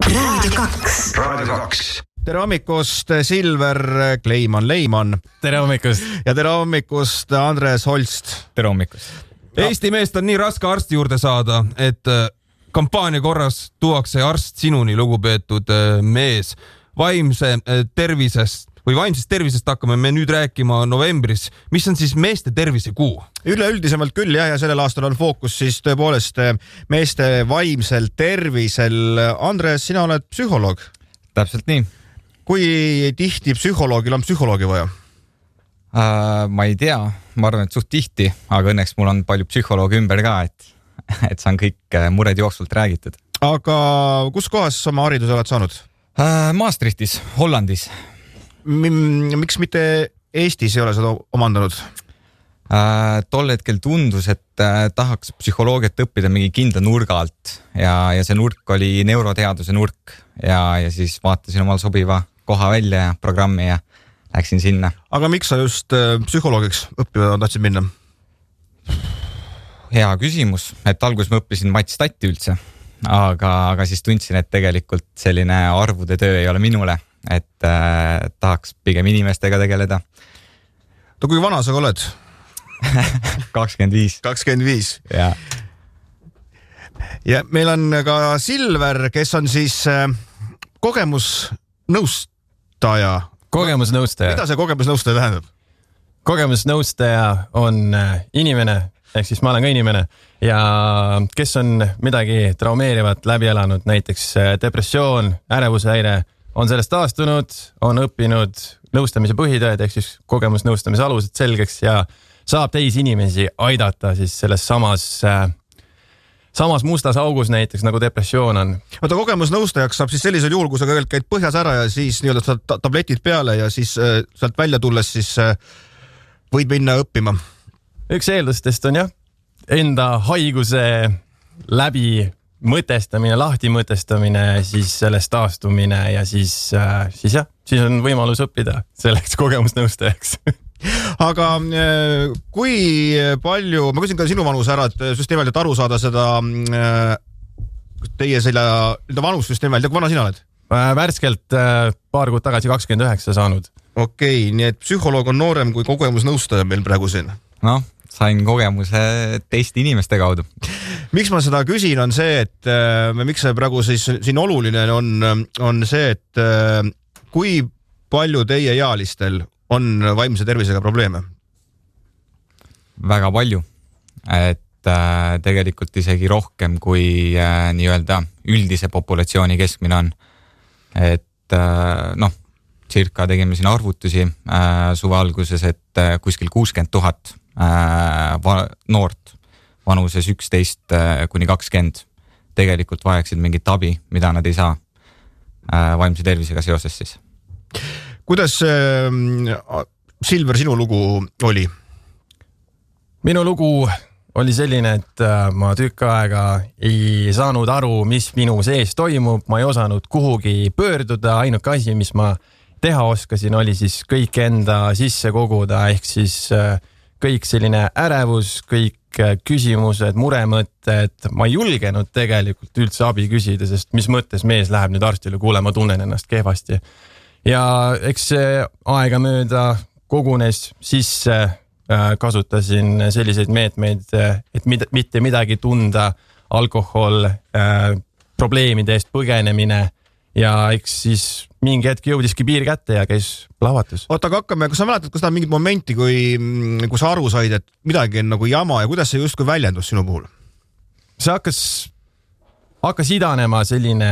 Raadio 2. Tere hommikust, Silver Kleiman-Leiman. Tere hommikust. Ja tere hommikust, Andres Holst. Tere hommikust. Eesti meest on nii raske arsti juurde saada, et kampaania korras tuuakse arst sinuni, lugupeetud mees. Vaimsest tervisest hakkame me nüüd rääkima novembris. Mis on siis meeste tervise kuu? Üleüldisemalt küll ja sellel aastal on fookus siis tõepoolest meeste vaimsel tervisel. Andres, sina oled psühholoog. Täpselt nii. Kui tihti psühholoogil on psühholoogi vaja? Ma ei tea, ma arvan, et suht tihti, aga õnneks mul on palju psühholoogi ümber ka, et saan kõik mured jooksvalt räägitud. Aga kus kohas oma hariduse oled saanud? Maastrichtis, Hollandis. Miks mitte Eestis ei ole seda omandanud? Tol hetkel tundus, et tahaks psühholoogiat õppida mingi kindla nurga alt ja see nurk oli neuroteaduse nurk ja siis vaatasin omal sobiva koha välja ja programmi ja läksin sinna. Aga miks sa just psühholoogiks õppima tahtsid minna? Hea küsimus, et alguses ma õppisin matstatti üldse, aga siis tundsin, et tegelikult selline arvude töö ei ole minule, et tahaks pigem inimestega tegeleda. Kui vana sa oled? 25. 25. Ja. Ja meil on ka Silver, kes on siis kogemusnõustaja. Kogemusnõustaja. Mida see kogemusnõustaja tähendab? Kogemusnõustaja on inimene, ehk siis ma olen ka inimene ja kes on midagi traumeerivat läbi elanud, näiteks depressioon, ärevushäire, on sellest taastunud, on õppinud nõustamise põhitõed, ehk siis kogemusnõustamise alused selgeks ja saab teisi inimesi aidata siis selles samas mustas augus näiteks nagu depressioon on. Oota, kogemusnõustajaks saab siis sellisel juhul, kui sa kõigepealt käid põhjas ära ja siis nii-öelda saad tabletid peale ja siis sealt välja tulles siis võid minna õppima. Üks eeldustest on jah, enda haiguse läbi mõtestamine, lahti mõtestamine, siis sellest taastumine ja siis on võimalus õppida selleks kogemusnõustajaks. Aga kui palju, ma küsin ka sinu vanuse ära, et süsteemalt aru saada seda teie selle vanus süsteemalt ja kui vana sina oled? Värskelt paar kuud tagasi 29 saanud. Okei, nii et psühholoog on noorem kui kogemusnõustaja meil praegu siin. No, sain kogemuse teiste inimeste kaudu. Miks ma seda küsin, on see, et miks see praegu siis siin oluline on see, et kui palju teie ealistel on vaimse tervisega probleeme? Väga palju, et tegelikult isegi rohkem kui nii-öelda üldise populatsiooni keskmine on. Et circa tegime siin arvutusi suve alguses, et kuskil 60 000 noort vanuses 11 kuni 20 tegelikult vajaksid mingit abi, mida nad ei saa vaimse tervisega seoses siis. Kuidas Silver, sinu lugu oli? Minu lugu oli selline, et ma tükk aega ei saanud aru, mis minu sees toimub, ma ei osanud kuhugi pöörduda, ainuke asi, mis ma teha oskasin, oli siis kõik enda sisse koguda, ehk siis kõik selline ärevus, kõik küsimused, muremõtted, ma ei julgenud tegelikult üldse abi küsida, sest mis mõttes mees läheb nüüd arstile, kuule, ma tunnen ennast kehvasti. Ja eks see aega mööda kogunes sisse, kasutasin selliseid meetmeid, et mitte midagi tunda, alkohol, probleemide eest põgenemine ja eks siis mingi hetk jõudiski piir kätte ja käis plahvatus. Oota, aga hakkame, kas sa mäletad, kas ta on mingit momenti, kui sa aru said, et midagi on nagu jama ja kuidas see justkui väljendus sinu puhul? See hakkas idanema selline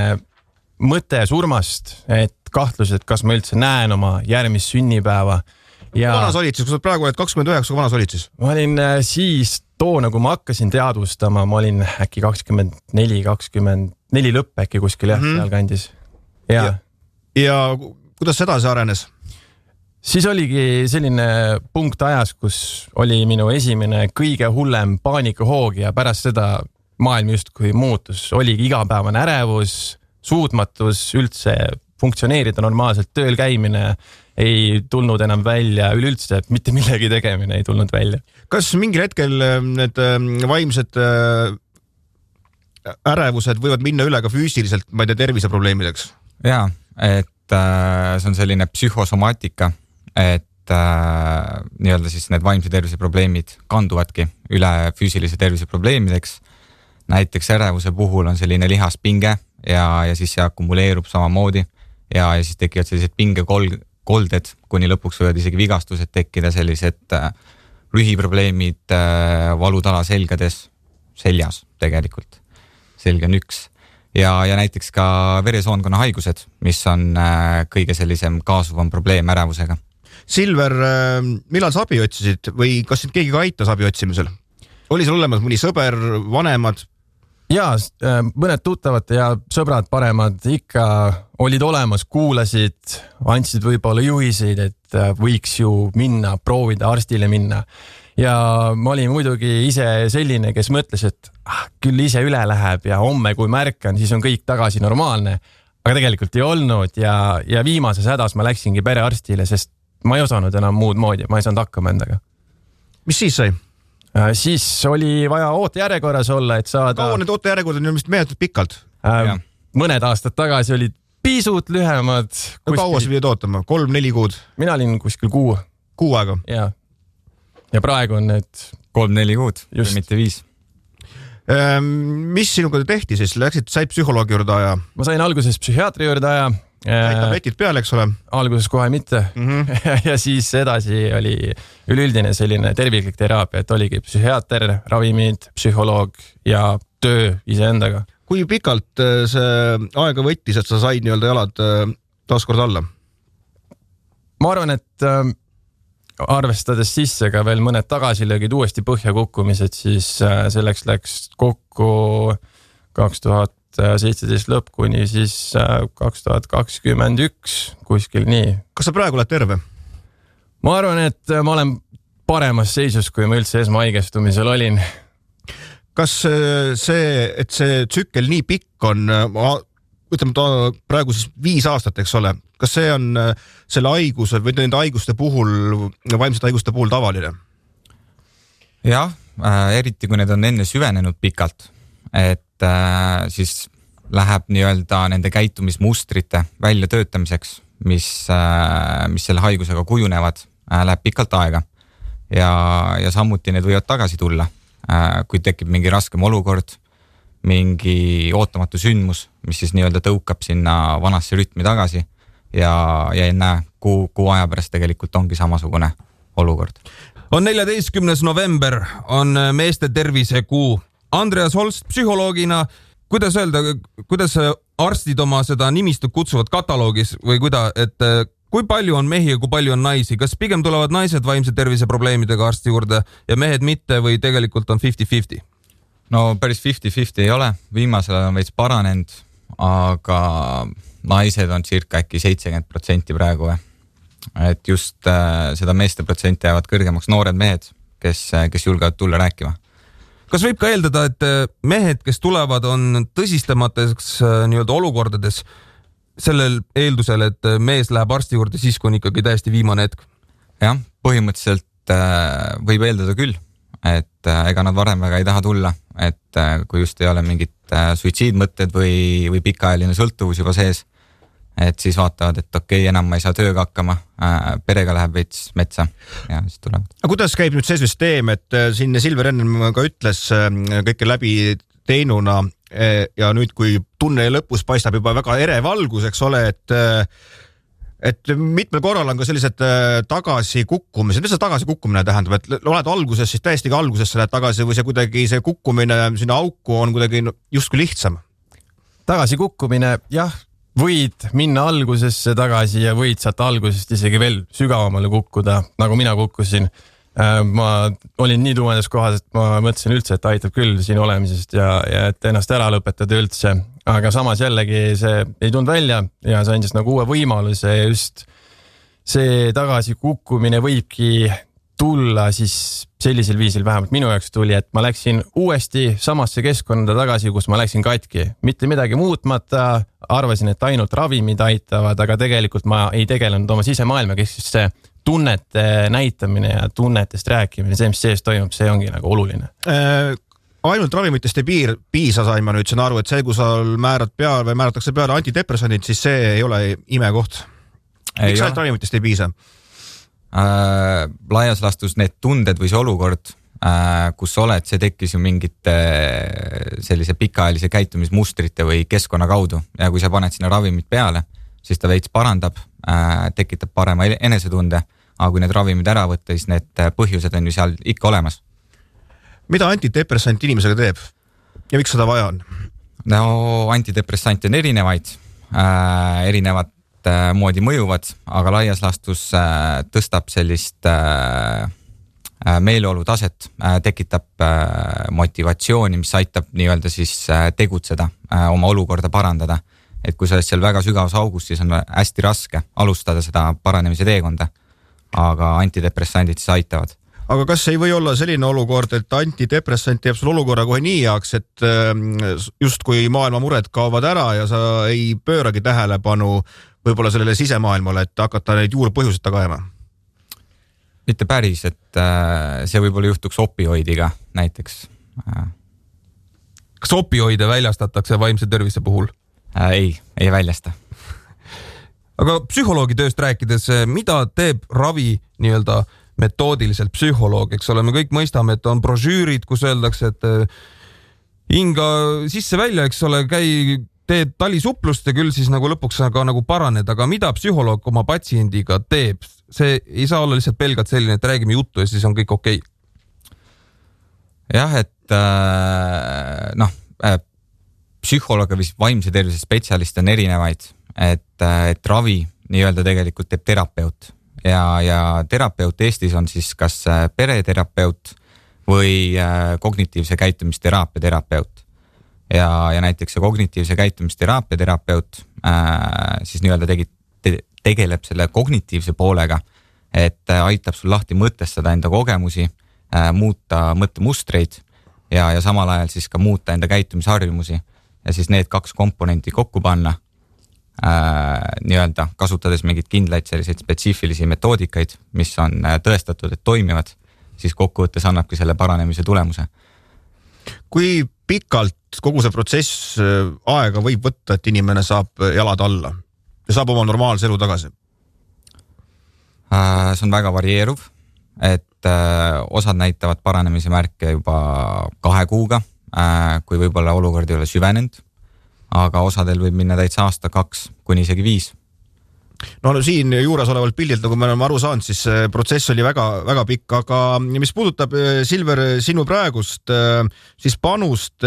mõte surmast, et kahtlus, et kas ma üldse näen oma järgmist sünnipäeva. Ja kui vanas olid siis, kui sa praegu oled 29, kui vanas olid siis? Ma olin siis nagu ma hakkasin teadvustama, ma olin äkki 24 lõpp äkki kuskil seal kandis. Ja kuidas seda see arenes? Siis oligi selline punkt ajas, kus oli minu esimene kõige hullem paanikahoog ja pärast seda maailm justkui muutus. Oligi igapäevane ärevus, suutmatus üldse funktsioneerida normaalselt, tööl käimine ei tulnud enam välja, üleüldse mitte millegi tegemine ei tulnud välja. Kas mingil hetkel need vaimsed ärevused võivad minna üle ka füüsiliselt, ma ei tea, terviseprobleemideks? Jaa, et see on selline psühhosomaatika, et nii-öelda siis need vaimse tervise probleemid kanduvadki üle füüsilise tervise probleemideks. Näiteks ärevuse puhul on selline lihaspinge ja siis see akumuleerub samamoodi ja siis tekivad sellised pingekolded, kuni lõpuks võivad isegi vigastused tekkida, sellised rühiprobleemid, valud alaselgades, seljas tegelikult. Selge on üks. Ja näiteks ka veresoonkonna haigused, mis on kõige sellisem kaasuvam probleem ärevusega. Silver, millal sa abi otsisid või kas keegi ka aitas abi otsimisel? Oli seal olemas mõni sõber, vanemad? Jaa, mõned tuttavad ja sõbrad paremad ikka olid olemas, kuulasid, andsid võib-olla juhiseid, et võiks ju minna, proovida arstile minna. Ja ma olin muidugi ise selline, kes mõtles, et küll ise üle läheb ja homme, kui märkan, siis on kõik tagasi normaalne. Aga tegelikult ei olnud ja viimases hädas ma läksingi perearstile, sest ma ei osanud enam muud moodi, ma ei saanud hakkama endaga. Mis siis sai? Siis oli vaja ootejärjekorras olla, et saada... Kaua need ootejärjekorrad on ju vist meeletult pikalt? Mõned aastad tagasi olid pisut lühemad. Kaua sa pidid ootama? 3-4 kuud? Mina olin kuskil 6. 6 aega? Ja praegu on need 3-4 kuud, mitte 5. Mis sinuga tehti siis? Said psühholoogi juurde aja? Ma sain alguses psühhiaatri juurde aja. Said tabletid peale, eks ole? Alguses kohe mitte. Ja siis edasi oli üleüldine selline terviklik teraapia, et oligi psühhiaater, ravimid, psühholoog ja töö iseendaga. Kui pikalt see aega võttis, et sa said nii-öelda jalad taaskord alla? Ma arvan, et arvestades sisse ka veel mõned tagasilöögid, uuesti põhja kukkumised, siis selleks läks kokku 2017 lõpp kuni siis 2021 kuskil nii. Kas sa praegu oled terve? Ma arvan, et ma olen paremas seisus, kui ma üldse esmahaigestumisel olin. Kas see, et see tsükkel nii pikk on, ütleme praegu siis 5 aastat, eks ole, kas see on selle haiguse või nende haiguste puhul, vaimsete haiguste puhul tavaline? Jah, eriti kui need on enne süvenenud pikalt, et siis läheb nii-öelda nende käitumismustrite väljatöötamiseks, mis selle haigusega kujunevad, läheb pikalt aega ja samuti need võivad tagasi tulla, kui tekib mingi raskem olukord, mingi ootamatu sündmus, mis siis nii-öelda tõukab sinna vanasse rütmi tagasi ja enne kuu aja pärast tegelikult ongi samasugune olukord. On 14. november, on meeste tervisekuu. Andreas Holst psühholoogina, kuidas arstid oma seda nimistut kutsuvad kataloogis või et kui palju on mehi ja kui palju on naisi? Kas pigem tulevad naised vaimse tervise probleemidega arsti juurde ja mehed mitte või tegelikult on 50-50? No päris 50-50 ei ole, viimasel on veits paranenud, aga naised on circa äkki 70% praegu. Et just seda meeste protsenti jäävad kõrgemaks noored mehed, kes julgevad tulla rääkima. Kas võib ka eeldada, et mehed, kes tulevad, on tõsistamateks nii-öelda olukordades sellel eeldusel, et mees läheb arsti juurde siis, kui on ikkagi täiesti viimane hetk? Jah, põhimõtteliselt võib eeldada küll, et ega nad varem väga ei taha tulla, et kui just ei ole mingit suitsiidmõtted või pikaajaline sõltuvus juba sees, et siis vaatavad, et okei, enam ma ei saa tööga hakkama, perega läheb veits metsa ja siis tulevad. Aga kuidas käib nüüd see süsteem, et siin Silver enne ka ütles kõike läbi teinuna ja nüüd, kui tunne lõpus paistab juba väga ere valgus, eks ole, et mitmel korral on ka sellised tagasikukkumised. Mis see tagasikukkumine tähendab? Et oled alguses, siis täiesti ka alguses sa lähed tagasi või see kuidagi see kukkumine sinna auku on kuidagi justkui lihtsam? Tagasikukkumine, jah, võid minna algusesse tagasi ja võid sealt algusest isegi veel sügavamale kukkuda, nagu mina kukkusin. Ma olin nii tumedas kohas, et ma mõtlesin üldse, et aitab küll siin olemisest ja et ennast ära lõpetada üldse. Aga samas jällegi see ei tulnud välja ja see andis nagu uue võimaluse ja just see tagasi kukkumine võibki tulla siis sellisel viisil, vähemalt minu jaoks tuli, et ma läksin uuesti samasse keskkonda tagasi, kus ma läksin katki. Mitte midagi muutmata, arvasin, et ainult ravimid aitavad, aga tegelikult ma ei tegelenud oma sisemaailmaga, kes siis see tunnete näitamine ja tunnetest rääkimine, see, mis sees toimub, see ongi nagu oluline. ainult ravimitest ei piisa, sain ma nüüd aru, et see, kui sa määrad peale või määratakse peale antidepressandid, siis see ei ole imekoht. Miks ainult ravimitest ei piisa? Laias lastus need tunded või see olukord, kus oled, see tekkis ju mingite sellise pikaajalise käitumismustrite või keskkonna kaudu ja kui sa paned sinna ravimid peale, siis ta veits parandab, tekitab parema enesetunde, aga kui need ravimid ära võtta, siis need põhjused on ju seal ikka olemas. Mida antidepressant inimesega teeb ja miks seda vaja on? No antidepressante on erinevaid, erinevat moodi mõjuvad, aga laias lastus tõstab sellist meeleolu taset, tekitab motivatsiooni, mis aitab nii-öelda siis tegutseda, oma olukorda parandada. Et kui sa oled seal väga sügavas augus, siis on hästi raske alustada seda paranemise teekonda, aga antidepressandid siis aitavad. Aga kas ei või olla selline olukord, et antidepressant teeb sul olukorra kohe nii heaks, et just kui maailma mured kaovad ära ja sa ei pööragi tähelepanu võib-olla sellele sisemaailmale, et hakata neid juurpõhjuseta kaema? Mitte päris, et see võib-olla juhtuks opioidiga näiteks. Kas opioide väljastatakse vaimse tervise puhul? Ei väljasta. Aga psühholoogi tööst rääkides, mida teeb ravi nii-öelda metoodiliselt psühholoog, eks ole, me kõik mõistame, et on brošüürid, kus öeldakse, et hinga sisse välja, eks ole, teed talisuplust ja küll siis nagu lõpuks ka nagu paraned, aga mida psühholoog oma patsiendiga teeb? See ei saa olla lihtsalt pelgalt selline, et räägime juttu ja siis on kõik okei. Jah, et psühholoog või vaimse tervise spetsialiste on erinevaid, et ravi nii-öelda tegelikult teeb terapeut ja terapeut Eestis on siis kas pereterapeut või kognitiivse käitumisteraapia terapeut. Ja näiteks see kognitiivse käitumisteraapia terapeut siis nii-öelda tegeleb selle kognitiivse poolega, et aitab sul lahti mõtestada enda kogemusi, muuta mõttemustreid ja samal ajal siis ka muuta enda käitumisharjumusi ja siis need kaks komponenti kokku panna, nii-öelda kasutades mingid kindlaid selliseid spetsiifilisi metoodikaid, mis on tõestatud, et toimivad, siis kokkuvõttes annabki selle paranemise tulemuse. Kui pikalt kogu see protsess aega võib võtta, et inimene saab jalad alla ja saab oma normaalse elu tagasi? See on väga varieeruv, et osad näitavad paranemise märke juba 2 kuuga, kui võib-olla olukord ei ole süvenenud, aga osadel võib minna täitsa aasta 2 kuni isegi 5. No siin juures olevalt pildilt, nagu me oleme aru saanud, siis protsess oli väga, väga pikk, aga mis puudutab, Silver, sinu praegust siis panust,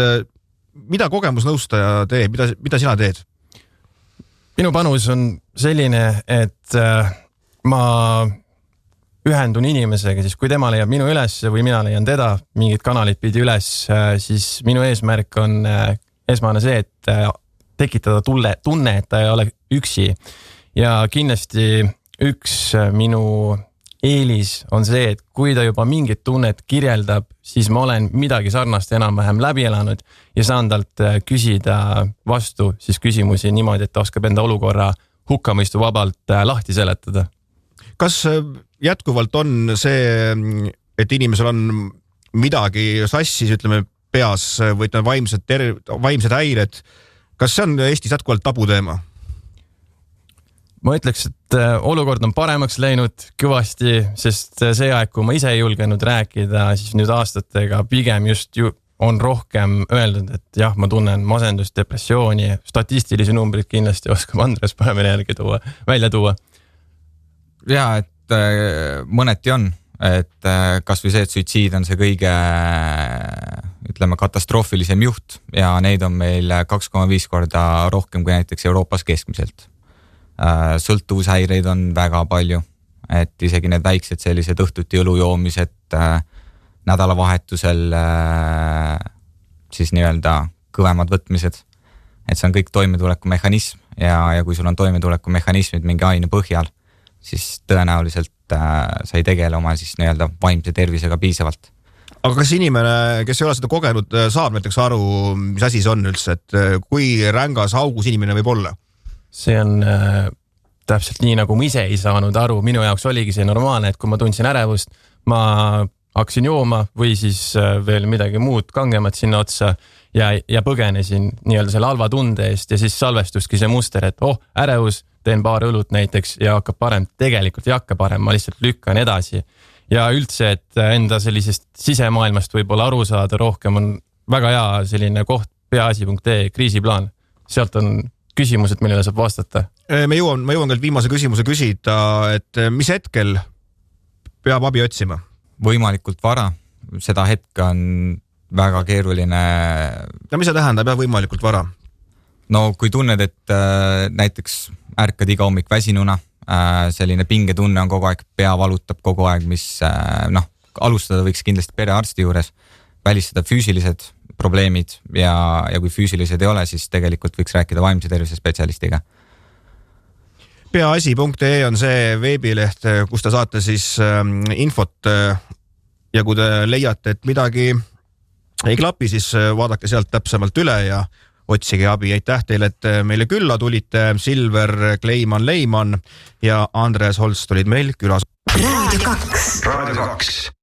mida kogemusnõustaja teeb, mida sina teed? Minu panus on selline, et ma ühendun inimesega, siis kui tema leiab minu üles või mina leian teda mingid kanalid pidi üles, siis minu eesmärk on esmane see, et tekitada tunne, et ta ei ole üksi. Ja kindlasti üks minu eelis on see, et kui ta juba mingit tunnet kirjeldab, siis ma olen midagi sarnast enam-vähem läbi elanud ja saan talt küsida vastu siis küsimusi niimoodi, et ta oskab enda olukorra hukkamõistu vabalt lahti seletada. Kas jätkuvalt on see, et inimesel on midagi sassis, ütleme, peas või vaimsed häired, kas see on Eestis jätkuvalt tabuteema? Ma ütleks, et olukord on paremaks läinud kõvasti, sest see aeg, kui ma ise ei julgenud rääkida, siis nüüd aastatega pigem just on rohkem öeldud, et jah, ma tunnen masendust, depressiooni, statistilisi numbrid kindlasti oskab Andres päevile järgi välja tuua. Ja, et mõneti on, et kas või see, et suitsiid on see kõige, ütleme, katastroofilisem juht ja neid on meil 2,5 korda rohkem kui näiteks Euroopas keskmiselt. Sõltuvushäireid on väga palju, et isegi need väiksed sellised õhtuti õlujoomised nädalavahetusel siis nii-öelda kõvemad võtmised, et see on kõik toimetulekumehanism ja kui sul on toimetulekumehanismid mingi aine põhjal, siis tõenäoliselt sa ei tegele oma siis nii-öelda vaimse tervisega piisavalt. Aga kas inimene, kes ei ole seda kogenud, saab näiteks aru, mis asi see on üldse, et kui rängas augus inimene võib olla? See on täpselt nii, nagu ma ise ei saanud aru. Minu jaoks oligi see normaalne, et kui ma tundsin ärevust, ma hakkasin jooma või siis veel midagi muud kangemat sinna otsa ja põgenesin nii-öelda selle halva tunde eest ja siis salvestuski see muster, et ärevus, teen paar õlut näiteks ja hakkab parem. Tegelikult ei hakka parem, ma lihtsalt lükkan edasi. Ja üldse, et enda sellisest sisemaailmast võib-olla aru saada rohkem, on väga hea selline koht peaasi.ee kriisiplaan. Sealt on küsimused, millele saab vastata. Ma jõuan küll viimase küsimuse küsida, et mis hetkel peab abi otsima? Võimalikult vara. Seda hetke on väga keeruline. Ja mis see tähendab, võimalikult vara? No kui tunned, et näiteks ärkad iga hommik väsinuna, selline pingetunne on kogu aeg, pea valutab kogu aeg, mis alustada võiks kindlasti perearsti juures, välistada füüsilised probleemid ja kui füüsilised ei ole, siis tegelikult võiks rääkida vaimse tervise spetsialistiga. Peaasi.ee on see veebileht, kus te saate siis infot ja kui te leiate, et midagi ei klapi, siis vaadake sealt täpsemalt üle ja otsige abi. Aitäh teile, et meile külla tulite. Silver, Kleiman, Leiman ja Andres Holst olid meil külas. Raadio 2.